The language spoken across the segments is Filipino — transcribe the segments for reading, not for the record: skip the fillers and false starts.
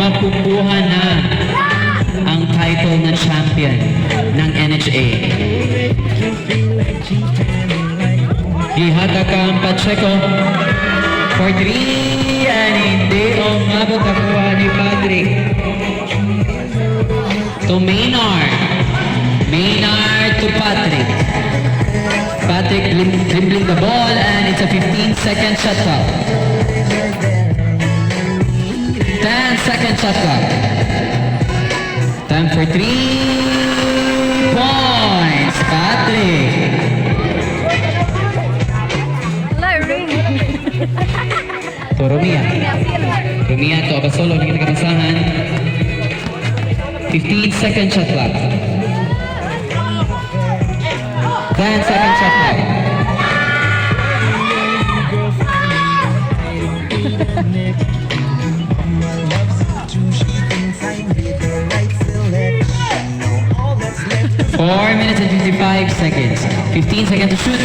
makukuha na ang title na champion ng NHA. Gihata ka ang Pacheco for 3 and hindi umabot nakuha ni Patrick. To Maynard. Maynard to Patrick. Patrick dribbling the ball and it's a 15-second shot clock. 10-second shot clock. Time for 3 points. Patrick. To Romia. Romia to Abasolo. Hindi kita kapasahan. 15-second shot clock. 10-second shot clock. Four minutes and 55 seconds. 15 seconds to shoot.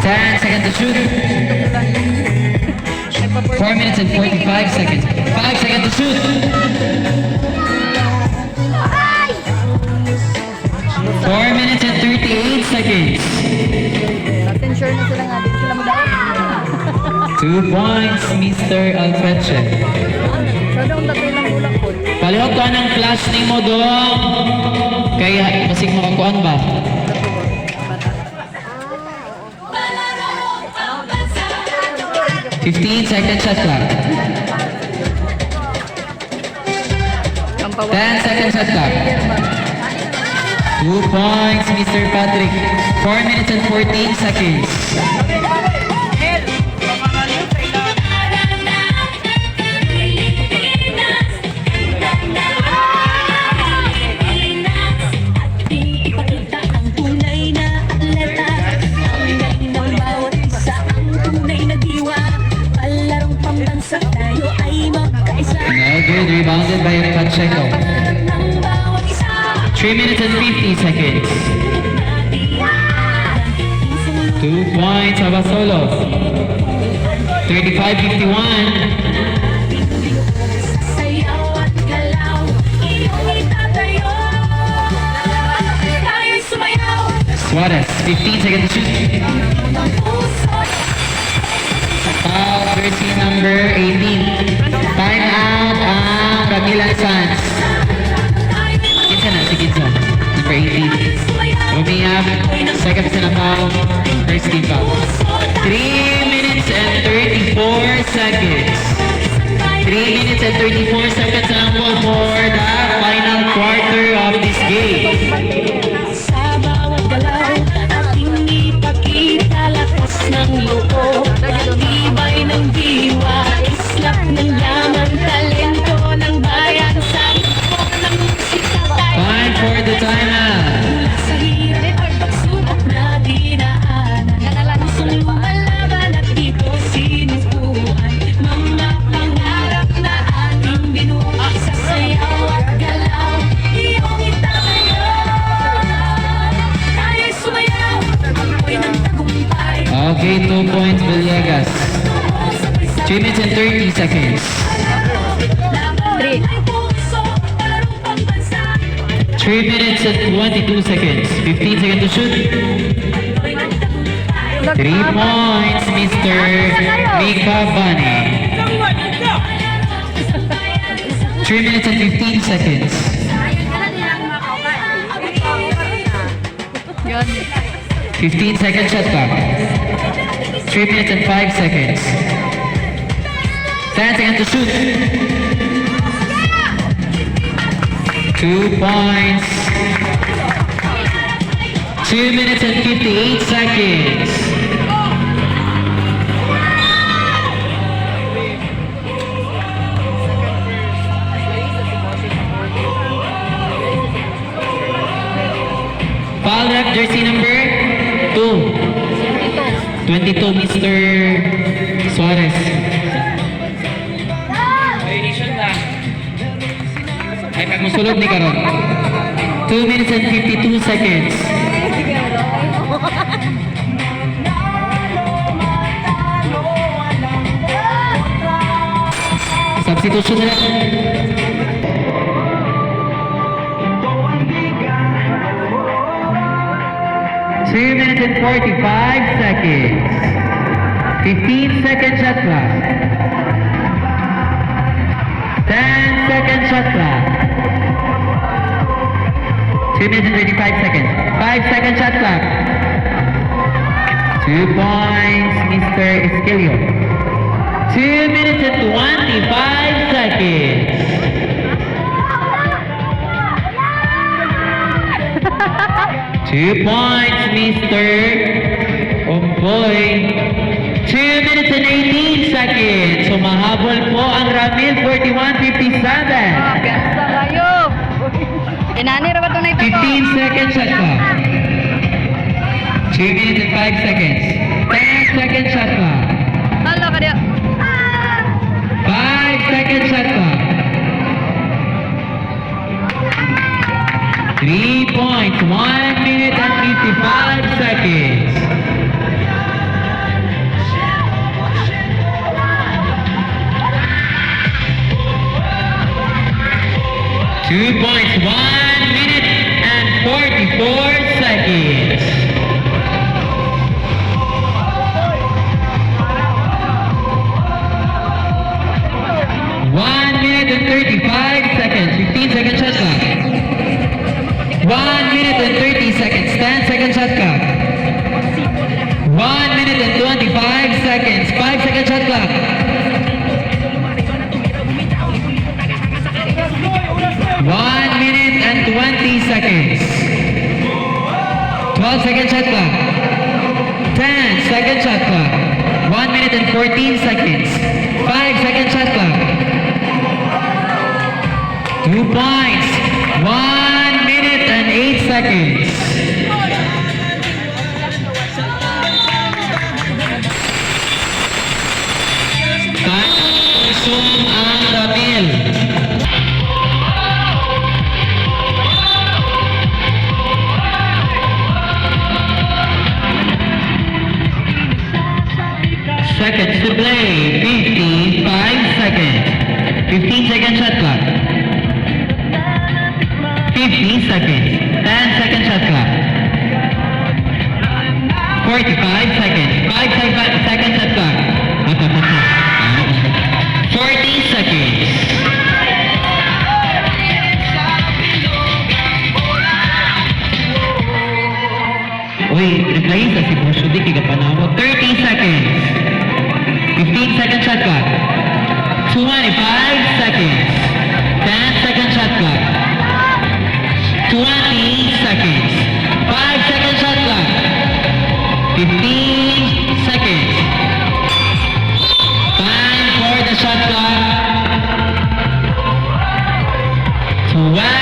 10 seconds to shoot. 4 minutes and 45 seconds. 5 seconds to shoot. 4 minutes and 38 seconds. Sure na sila nga, din sila mag-out. 2 points, Mr. Alfreche. Sada ang tatay lang bulak po. Palihog ka ng flash ni mo doon. Kaya, masig makakuan ba? 15-second shot clock. 10-second shot clock. 2 points, Mr. Patrick. 4 minutes and 14 seconds. No good, rebounded by Pacheco. 3 minutes and 50 seconds. 2 points, Abasolo. 35-51. Suarez, 15 seconds to shoot. Foul, jersey number 18. Time out ang Cagilan Sanz. Kinsa na, si Kinsa. Number 18. Romia, second sa foul. First team foul. 3 minutes and 34 seconds. 3 minutes and 34 seconds ang ball for the final quarter of this game. Sa bawat galaw, ating ipakita lakas ng loob, tibay ng diwa, islap ng yaman, talento ng bayan, sa loob ng musika tayo. Time for the timeout. Mula sa hirap at pagsubok na dinaanan, pusong lumalaban at dito sinubuan, mga pangarap na ating binuo, sa sayaw at galaw, iyong itayo. Tayo'y sumayaw, ako'y ng tagumpay. Okay, 2 points, Villegas. 3 minutes and 30 seconds. 3 minutes and 22 seconds. 15 seconds to shoot. 3 points, Mr. Mika Bani. 3 minutes and 15 seconds. 15 seconds shot clock. 3 minutes and 5 seconds. 10 seconds to shoot. 2 points. 2 minutes and 58 seconds. Foul rep, jersey number 2. 22, Mr. Suarez. Ay, pag musulog ni Karon. 2 minutes and 52 seconds. Substitution na lang. 2 minutes and 45 seconds. 15 second shot clock. 10 second shot clock. 2 minutes and 35 seconds. 5 second shot clock. 2 points, Mr. Esquilio. 2 minutes and 25 seconds. 2 points, Mr. Ompoy. 2 minutes and 18 seconds. Sumahabol po ang Ramil 41-57. Piyansa kayo. Inani ra ba ito na ito ko? 15 seconds shot clock. 2 minutes and 5 seconds. 10 seconds shot clock. Halo ka diya. 5 seconds shot clock. 3 points. 1 minute and 55 seconds. Two points, 1 minute and 44 seconds. One minute and 35 seconds. 15 second shot clock. 1 minute and 30 seconds. 10 second shot clock. 1 minute and 25 seconds. 5 second shot clock. 1 minute and 20 seconds. 12 second shot clock. 10 second shot clock. 1 minute and 14 seconds. 5 second shot clock. 2 points. 1 minute and 8 seconds. Time ang Ramil. Seconds to play. 55 seconds. 15 second shot clock. 15 seconds. 10 second shot clock. 45 seconds. 5 second shot clock. 40 seconds. Uy, reply sa si Bosyo di kaya panahon. 30 seconds. 15 second shot clock. 25 seconds. 10 second shot clock. 20 seconds. 5 second shot clock. 15 seconds. Time for the shot clock. 12